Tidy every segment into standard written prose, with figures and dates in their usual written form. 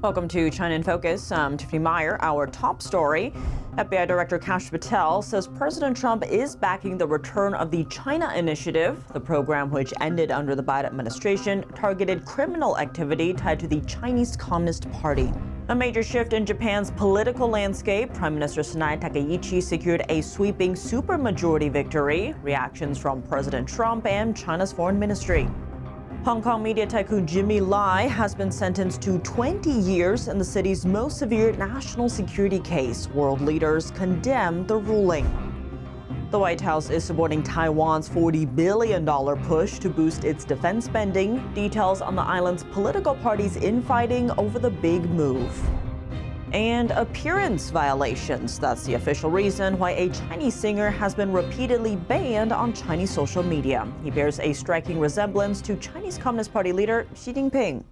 Welcome to China in Focus. I'm Tiffany Meyer. Our top story. FBI Director Kash Patel says President Trump is backing the return of the China Initiative. The program, which ended under the Biden administration, targeted criminal activity tied to the Chinese Communist Party. A major shift in Japan's political landscape. Prime Minister Sanae Takaichi secured a sweeping supermajority victory. Reactions from President Trump and China's foreign ministry. Hong Kong media tycoon Jimmy Lai has been sentenced to 20 years in the city's most severe national security case. World leaders condemn the ruling. The White House is supporting Taiwan's $40 billion push to boost its defense spending. Details on the island's political parties infighting over the big move. And appearance violations. That's the official reason why a Chinese singer has been repeatedly banned on Chinese social media. He bears a striking resemblance to Chinese Communist Party leader Xi Jinping.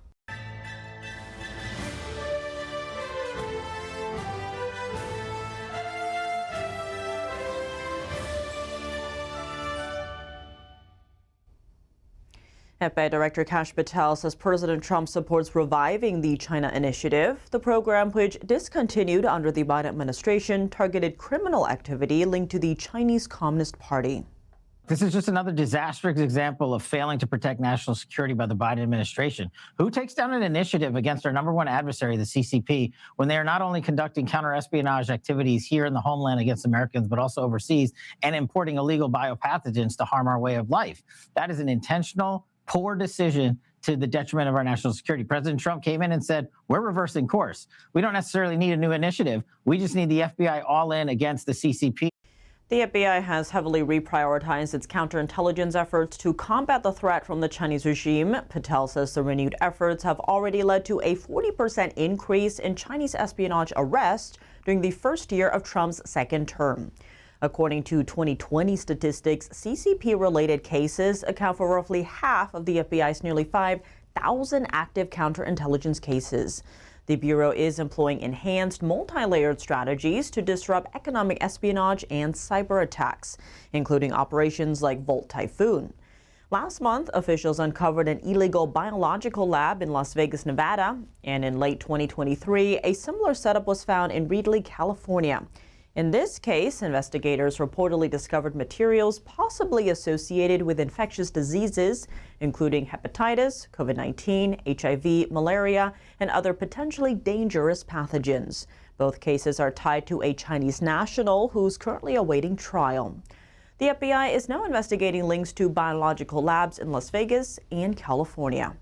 FBI Director Kash Patel says President Trump supports reviving the China Initiative. The program, which discontinued under the Biden administration, targeted criminal activity linked to the Chinese Communist Party. This is just another disastrous example of failing to protect national security by the Biden administration. Who takes down an initiative against our number one adversary, the CCP, when they are not only conducting counter-espionage activities here in the homeland against Americans, but also overseas, and importing illegal biopathogens to harm our way of life? That is an intentional, poor decision to the detriment of our national security. President Trump came in and said, we're reversing course. We don't necessarily need a new initiative. We just need the FBI all in against the CCP. The FBI has heavily reprioritized its counterintelligence efforts to combat the threat from the Chinese regime. Patel says the renewed efforts have already led to a 40% increase in Chinese espionage arrests during the first year of Trump's second term. According to 2020 statistics, CCP-related cases account for roughly half of the FBI's nearly 5,000 active counterintelligence cases. The Bureau is employing enhanced multi-layered strategies to disrupt economic espionage and cyber attacks, including operations like Volt Typhoon. Last month, officials uncovered an illegal biological lab in Las Vegas, Nevada, and in late 2023, a similar setup was found in Reedley, California. In this case, investigators reportedly discovered materials possibly associated with infectious diseases, including hepatitis, COVID-19, HIV, malaria, and other potentially dangerous pathogens. Both cases are tied to a Chinese national who's currently awaiting trial. The FBI is now investigating links to biological labs in Las Vegas and California.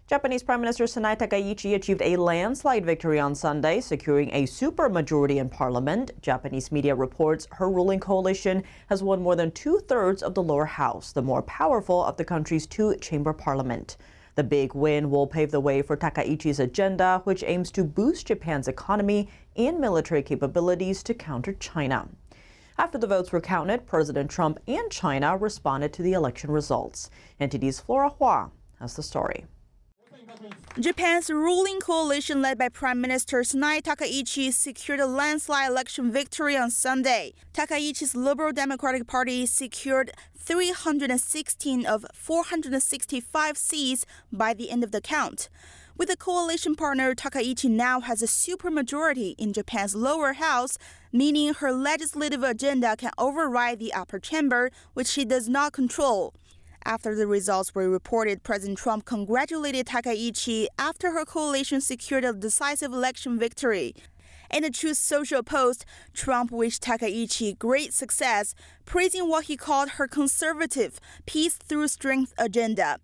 Japanese Prime Minister Sanae Takaichi achieved a landslide victory on Sunday, securing a supermajority in parliament. Japanese media reports her ruling coalition has won more than two-thirds of the lower house, the more powerful of the country's two-chamber parliament. The big win will pave the way for Takaichi's agenda, which aims to boost Japan's economy and military capabilities to counter China. After the votes were counted, President Trump and China responded to the election results. NTD's Flora Hua has the story. Japan's ruling coalition led by Prime Minister Sanae Takaichi secured a landslide election victory on Sunday. Takaichi's Liberal Democratic Party secured 316 of 465 seats by the end of the count. With a coalition partner, Takaichi now has a supermajority in Japan's lower house, meaning her legislative agenda can override the upper chamber, which she does not control. After the results were reported, President Trump congratulated Takaichi after her coalition secured a decisive election victory. In a Truth Social post, Trump wished Takaichi great success, praising what he called her conservative, peace through strength agenda.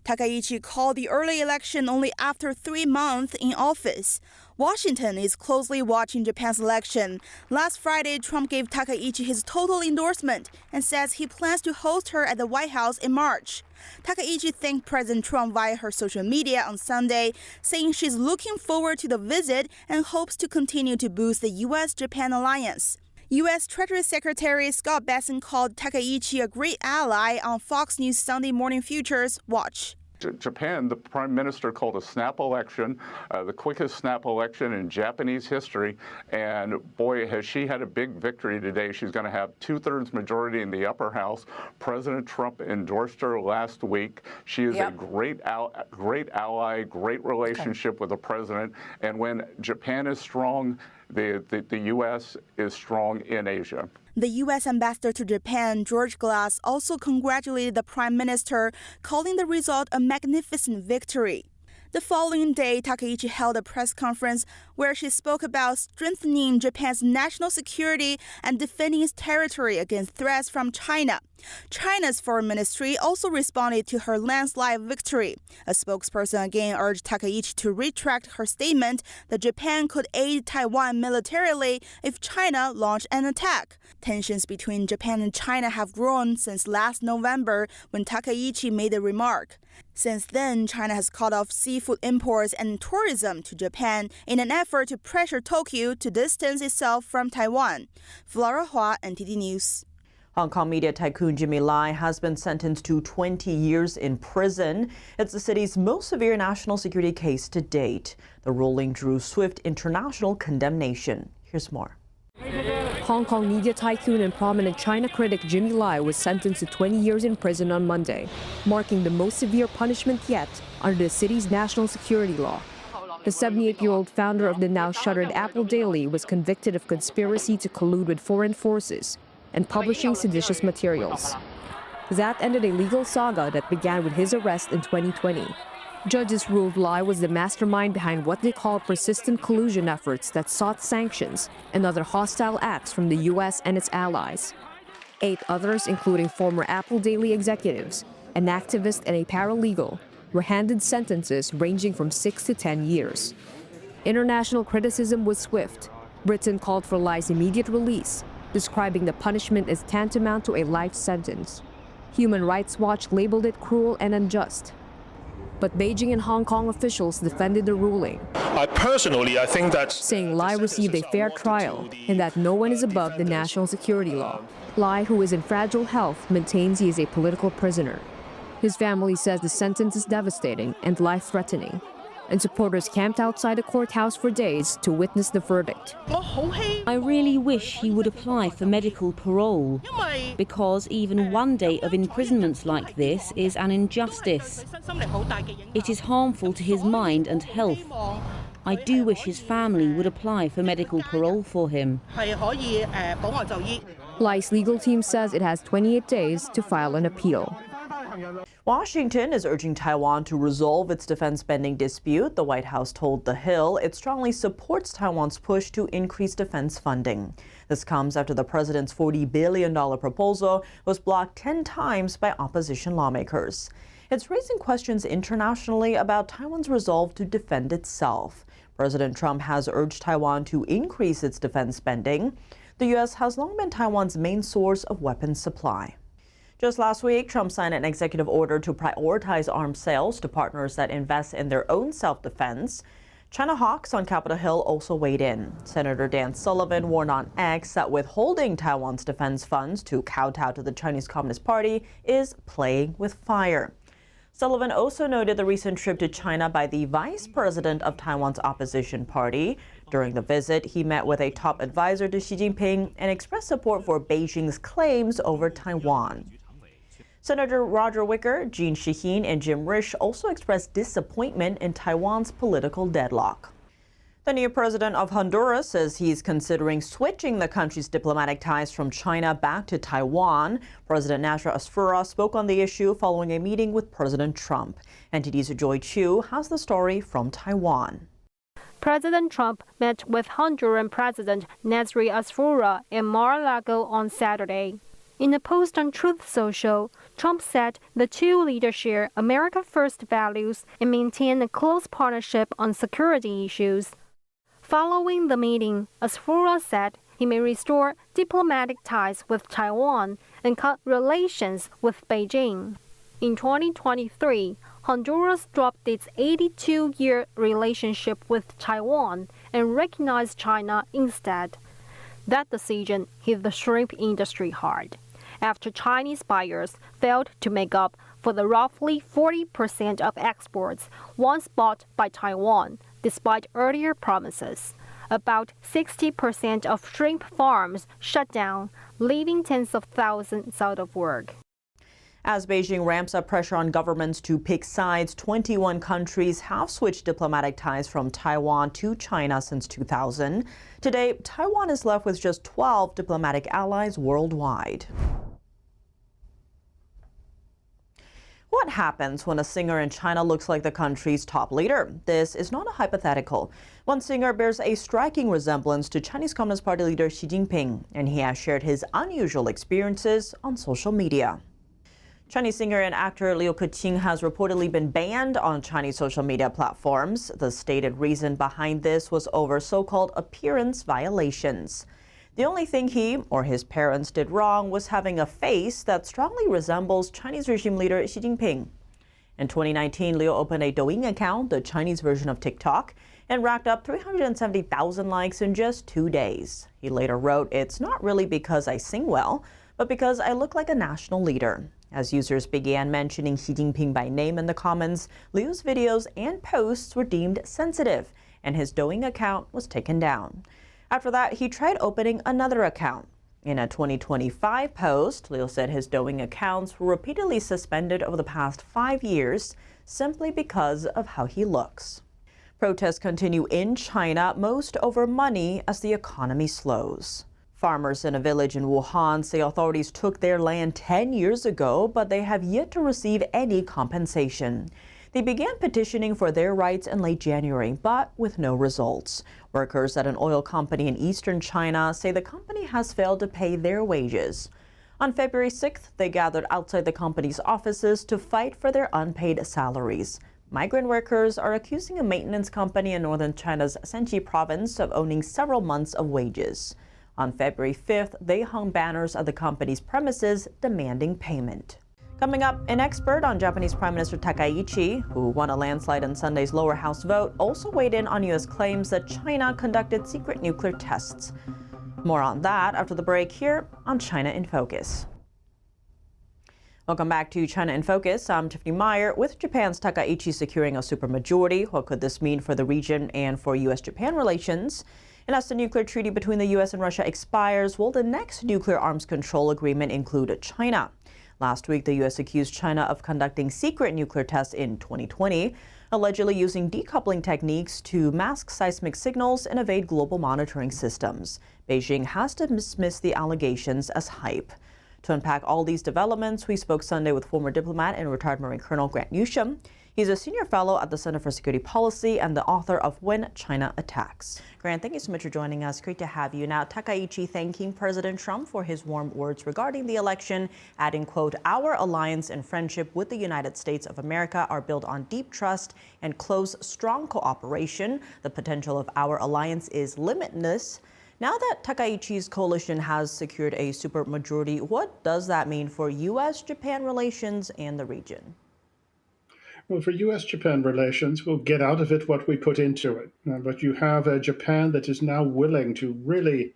Takaichi called the early election only after 3 months in office. Washington is closely watching Japan's election. Last Friday, Trump gave Takaichi his total endorsement and says he plans to host her at the White House in March. Takaichi thanked President Trump via her social media on Sunday, saying she's looking forward to the visit and hopes to continue to boost the U.S.-Japan alliance. U.S. Treasury Secretary Scott Bessent called Takaichi a great ally on Fox News Sunday Morning Futures Watch. Japan, the prime minister called a snap election, the quickest snap election in Japanese history. And boy, has she had a big victory today. She's going to have 2/3 majority in the upper house. President Trump endorsed her last week. She is a great ally, great relationship with the president. And when Japan is strong, the U.S. is strong in Asia. The U.S. ambassador to Japan, George Glass, also congratulated the prime minister, calling the result a magnificent victory. The following day, Takaichi held a press conference where she spoke about strengthening Japan's national security and defending its territory against threats from China. China's foreign ministry also responded to her landslide victory. A spokesperson again urged Takaichi to retract her statement that Japan could aid Taiwan militarily if China launched an attack. Tensions between Japan and China have grown since last November when Takaichi made the remark. Since then, China has cut off seafood imports and tourism to Japan in an effort to pressure Tokyo to distance itself from Taiwan. Flora Hua, NTD News. Hong Kong media tycoon Jimmy Lai has been sentenced to 20 years in prison. It's the city's most severe national security case to date. The ruling drew swift international condemnation. Here's more. Hong Kong media tycoon and prominent China critic Jimmy Lai was sentenced to 20 years in prison on Monday, marking the most severe punishment yet under the city's national security law. The 78-year-old founder of the now shuttered Apple Daily was convicted of conspiracy to collude with foreign forces and publishing seditious materials. That ended a legal saga that began with his arrest in 2020. Judges ruled Lai was the mastermind behind what they call persistent collusion efforts that sought sanctions and other hostile acts from the U.S. and its allies. 8 others, including former Apple Daily executives, an activist and a paralegal, were handed sentences ranging from 6 to 10 years. International criticism was swift. Britain called for Lai's immediate release, describing the punishment as tantamount to a life sentence. Human Rights Watch labeled it cruel and unjust. But Beijing and Hong Kong officials defended the ruling. I think that saying Lai received a fair trial and that no one is above the national security law. Lai, who is in fragile health, maintains he is a political prisoner. His family says the sentence is devastating and life-threatening, and supporters camped outside the courthouse for days to witness the verdict. I really wish he would apply for medical parole, because even one day of imprisonment like this is an injustice. It is harmful to his mind and health. I do wish his family would apply for medical parole for him. Lai's legal team says it has 28 days to file an appeal. Washington is urging Taiwan to resolve its defense spending dispute. The White House told The Hill it strongly supports Taiwan's push to increase defense funding. This comes after the president's $40 billion proposal was blocked 10 times by opposition lawmakers. It's raising questions internationally about Taiwan's resolve to defend itself. President Trump has urged Taiwan to increase its defense spending. The U.S. has long been Taiwan's main source of weapons supply. Just last week, Trump signed an executive order to prioritize arms sales to partners that invest in their own self-defense. China hawks on Capitol Hill also weighed in. Senator Dan Sullivan warned on X that withholding Taiwan's defense funds to kowtow to the Chinese Communist Party is playing with fire. Sullivan also noted the recent trip to China by the vice president of Taiwan's opposition party. During the visit, he met with a top advisor to Xi Jinping and expressed support for Beijing's claims over Taiwan. Senator Roger Wicker, Jean Shaheen, and Jim Risch also expressed disappointment in Taiwan's political deadlock. The new president of Honduras says he's considering switching the country's diplomatic ties from China back to Taiwan. President Nasser Asfura spoke on the issue following a meeting with President Trump. NTD's Joy Chu has the story from Taiwan. President Trump met with Honduran President Nasser Asfura in Mar-a-Lago on Saturday. In a post on Truth Social, Trump said the two leaders share America First values and maintain a close partnership on security issues. Following the meeting, Asfura said he may restore diplomatic ties with Taiwan and cut relations with Beijing. In 2023, Honduras dropped its 82-year relationship with Taiwan and recognized China instead. That decision hit the shrimp industry hard, after Chinese buyers failed to make up for the roughly 40% of exports once bought by Taiwan, despite earlier promises. About 60% of shrimp farms shut down, leaving tens of thousands out of work. As Beijing ramps up pressure on governments to pick sides, 21 countries have switched diplomatic ties from Taiwan to China since 2000. Today, Taiwan is left with just 12 diplomatic allies worldwide. What happens when a singer in China looks like the country's top leader? This is not a hypothetical. One singer bears a striking resemblance to Chinese Communist Party leader Xi Jinping, and he has shared his unusual experiences on social media. Chinese singer and actor Liu Keqing has reportedly been banned on Chinese social media platforms. The stated reason behind this was over so-called appearance violations. The only thing he or his parents did wrong was having a face that strongly resembles Chinese regime leader Xi Jinping. In 2019, Liu opened a Douyin account, the Chinese version of TikTok, and racked up 370,000 likes in just 2 days. He later wrote, "It's not really because I sing well, but because I look like a national leader." As users began mentioning Xi Jinping by name in the comments, Liu's videos and posts were deemed sensitive, and his Douyin account was taken down. After that, he tried opening another account. In a 2025 post, Liu said his Douyin accounts were repeatedly suspended over the past 5 years simply because of how he looks. Protests continue in China, most over money as the economy slows. Farmers in a village in Wuhan say authorities took their land 10 years ago, but they have yet to receive any compensation. They began petitioning for their rights in late January, but with no results. Workers at an oil company in eastern China say the company has failed to pay their wages. On February 6th, they gathered outside the company's offices to fight for their unpaid salaries. Migrant workers are accusing a maintenance company in northern China's Shenxi province of owning several months of wages. On February 5th, they hung banners at the company's premises demanding payment. Coming up, an expert on Japanese Prime Minister Takaichi, who won a landslide in Sunday's lower house vote, also weighed in on U.S. claims that China conducted secret nuclear tests. More on that after the break here on China in Focus. Welcome back to China in Focus. I'm Tiffany Meyer. With Japan's Takaichi securing a supermajority, what could this mean for the region and for U.S.-Japan relations? And as the nuclear treaty between the U.S. and Russia expires, will the next nuclear arms control agreement include China? Last week, the U.S. accused China of conducting secret nuclear tests in 2020, allegedly using decoupling techniques to mask seismic signals and evade global monitoring systems. Beijing has dismissed the allegations as hype. To unpack all these developments, we spoke Sunday with former diplomat and retired Marine Colonel Grant Newsham. He's a senior fellow at the Center for Security Policy and the author of When China Attacks. Grant, thank you so much for joining us. Great to have you. Now, Takaichi thanking President Trump for his warm words regarding the election, adding, quote, "Our alliance and friendship with the United States of America are built on deep trust and close, strong cooperation. The potential of our alliance is limitless." Now that Takaichi's coalition has secured a supermajority, what does that mean for U.S.-Japan relations and the region? Well, for U.S.-Japan relations, we'll get out of it what we put into it. But you have a Japan that is now willing to really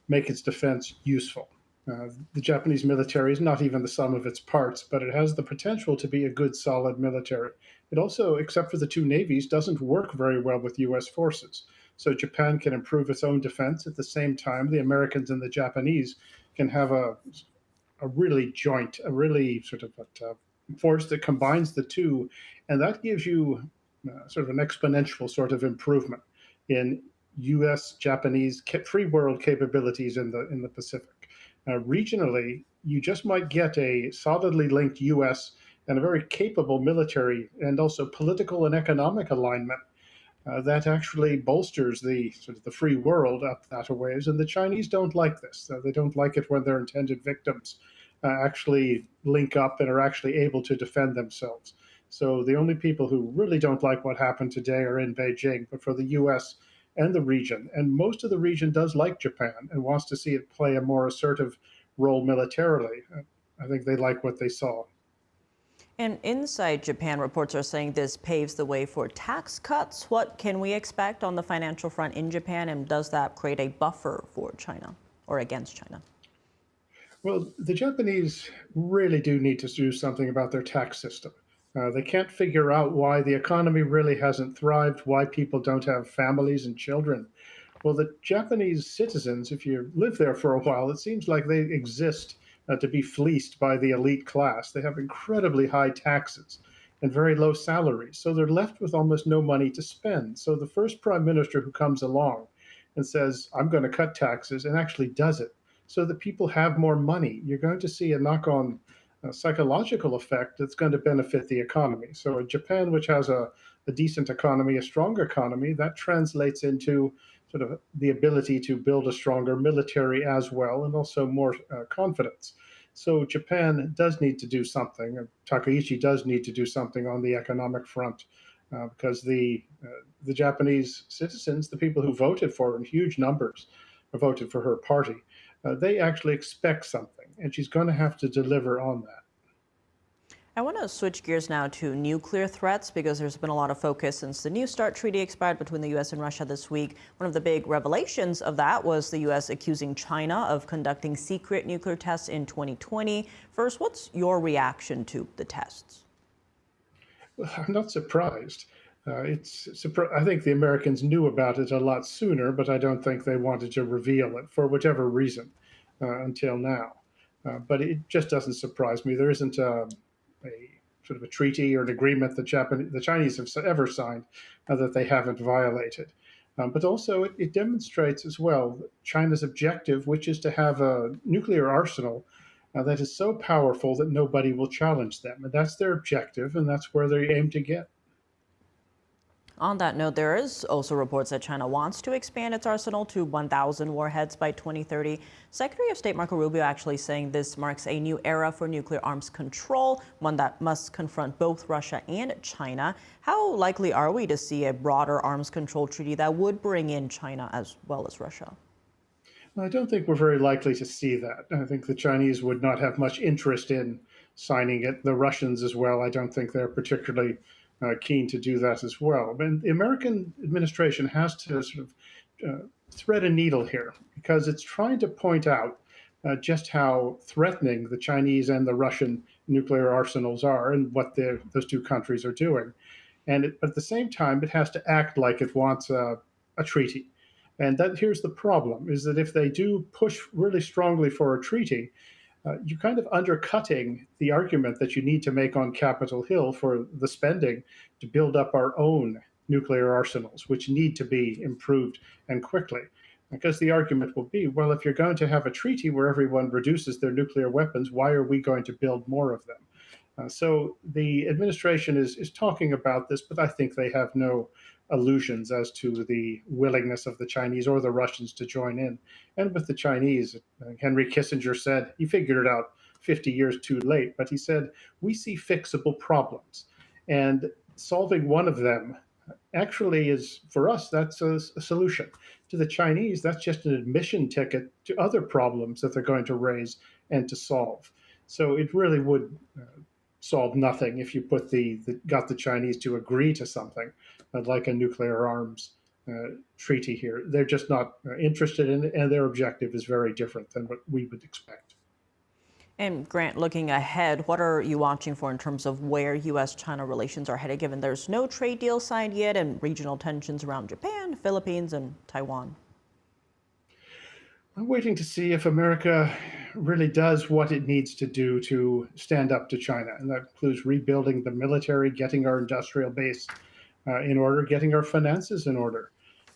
make its defense useful. The Japanese military is not even the sum of its parts, but it has the potential to be a good, solid military. It also, except for the two navies, doesn't work very well with U.S. forces. So Japan can improve its own defense. At the same time, the Americans and the Japanese can have a really sort of force that combines the two, and that gives you sort of an exponential sort of improvement in U.S.-Japanese free world capabilities in the Pacific. Regionally, you just might get a solidly linked U.S. and a very capable military and also political and economic alignment that actually bolsters the sort of the free world up that ways. And the Chinese don't like this. They don't like it when their intended victims actually link up and are actually able to defend themselves. So the only people who really don't like what happened today are in Beijing, but for the U.S. and the region, and most of the region does like Japan and wants to see it play a more assertive role militarily. I think they like what they saw. And inside Japan, reports are saying this paves the way for tax cuts. What can we expect on the financial front in Japan, and does that create a buffer for China or against China? Well, the Japanese really do need to do something about their tax system. They can't figure out why the economy really hasn't thrived, why people don't have families and children. Well, the Japanese citizens, if you live there for a while, it seems like they exist to be fleeced by the elite class. They have incredibly high taxes and very low salaries. So they're left with almost no money to spend. So the first prime minister who comes along and says, I'm going to cut taxes, and actually does it so that people have more money, you're going to see a knock on psychological effect that's going to benefit the economy. So in Japan, which has a decent economy, a strong economy, that translates into sort of the ability to build a stronger military as well, and also more confidence. So Japan does need to do something. Takaichi does need to do something on the economic front, because the Japanese citizens, the people who voted for her in huge numbers, voted for her party, they actually expect something, and she's going to have to deliver on that. I want to switch gears now to nuclear threats, because there's been a lot of focus since the New START treaty expired between the U.S. and Russia this week. One of the big revelations of that was the U.S. accusing China of conducting secret nuclear tests in 2020. First, what's your reaction to the tests? Well, I'm not surprised. I think the Americans knew about it a lot sooner, but I don't think they wanted to reveal it for whatever reason until now. But it just doesn't surprise me. There isn't a sort of a treaty or an agreement that the Chinese have ever signed that they haven't violated. But also it demonstrates as well China's objective, which is to have a nuclear arsenal that is so powerful that nobody will challenge them. And that's their objective, and that's where they aim to get. On that note, there is also reports that China wants to expand its arsenal to 1,000 warheads by 2030. Secretary of State Marco Rubio actually saying this marks a new era for nuclear arms control, one that must confront both Russia and China. How likely are we to see a broader arms control treaty that would bring in China as well as Russia? I don't think we're very likely to see that. I think the Chinese would not have much interest in signing it. The Russians as well, I don't think they're particularly keen to do that as well. But the American administration has to sort of thread a needle here, because it's trying to point out just how threatening the Chinese and the Russian nuclear arsenals are and what those two countries are doing. But at the same time, it has to act like it wants a treaty. And here's the problem, is that if they do push really strongly for a treaty, you're kind of undercutting the argument that you need to make on Capitol Hill for the spending to build up our own nuclear arsenals, which need to be improved and quickly. Because the argument will be, well, if you're going to have a treaty where everyone reduces their nuclear weapons, why are we going to build more of them? So the administration is talking about this, but I think they have no illusions as to the willingness of the Chinese or the Russians to join in. And with the Chinese, Henry Kissinger said, he figured it out 50 years too late, but he said, we see fixable problems. And solving one of them actually is, for us, that's a solution. To the Chinese, that's just an admission ticket to other problems that they're going to raise and to solve. So it really would solve nothing if you got the Chinese to agree to something like a nuclear arms treaty here. They're just not interested in it, and their objective is very different than what we would expect. And Grant, looking ahead, what are you watching for in terms of where U.S.-China relations are headed, given there's no trade deal signed yet and regional tensions around Japan, Philippines, and Taiwan? I'm waiting to see if America really does what it needs to do to stand up to China. And that includes rebuilding the military, getting our industrial base in order, getting our finances in order,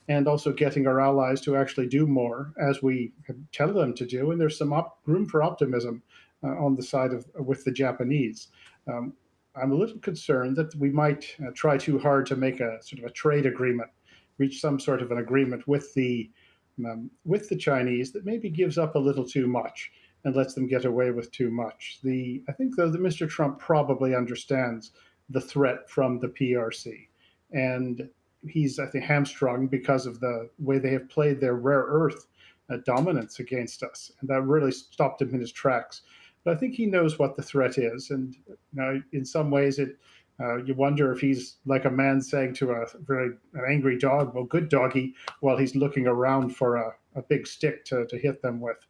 and also getting our allies to actually do more as we tell them to do. And there's some room for optimism on the side with the Japanese. I'm a little concerned that we might try too hard to make a sort of a trade agreement, reach some sort of an agreement with the Chinese that maybe gives up a little too much and lets them get away with too much. I think, though, that Mr. Trump probably understands the threat from the PRC. And he's, I think, hamstrung because of the way they have played their rare earth dominance against us. And that really stopped him in his tracks. But I think he knows what the threat is. And in some ways, you wonder if he's like a man saying to an angry dog, well, good doggy, while he's looking around for a big stick to hit them with.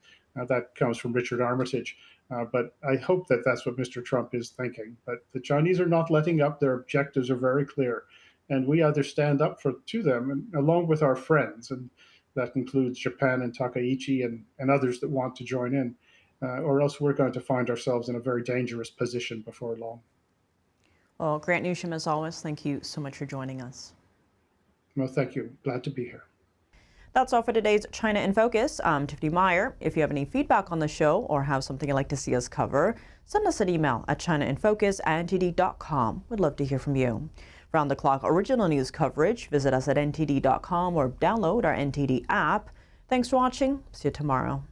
That comes from Richard Armitage. But I hope that that's what Mr. Trump is thinking. But the Chinese are not letting up. Their objectives are very clear. And we either stand up to them, and, along with our friends, and that includes Japan and Takaichi and others that want to join in, or else we're going to find ourselves in a very dangerous position before long. Well, Grant Newsham, as always, thank you so much for joining us. Well, thank you. Glad to be here. That's all for today's China in Focus. I'm Tiffany Meyer. If you have any feedback on the show or have something you'd like to see us cover, send us an email at chinainfocus@ntd.com. We'd love to hear from you. Round-the-clock original news coverage, visit us at ntd.com or download our NTD app. Thanks for watching. See you tomorrow.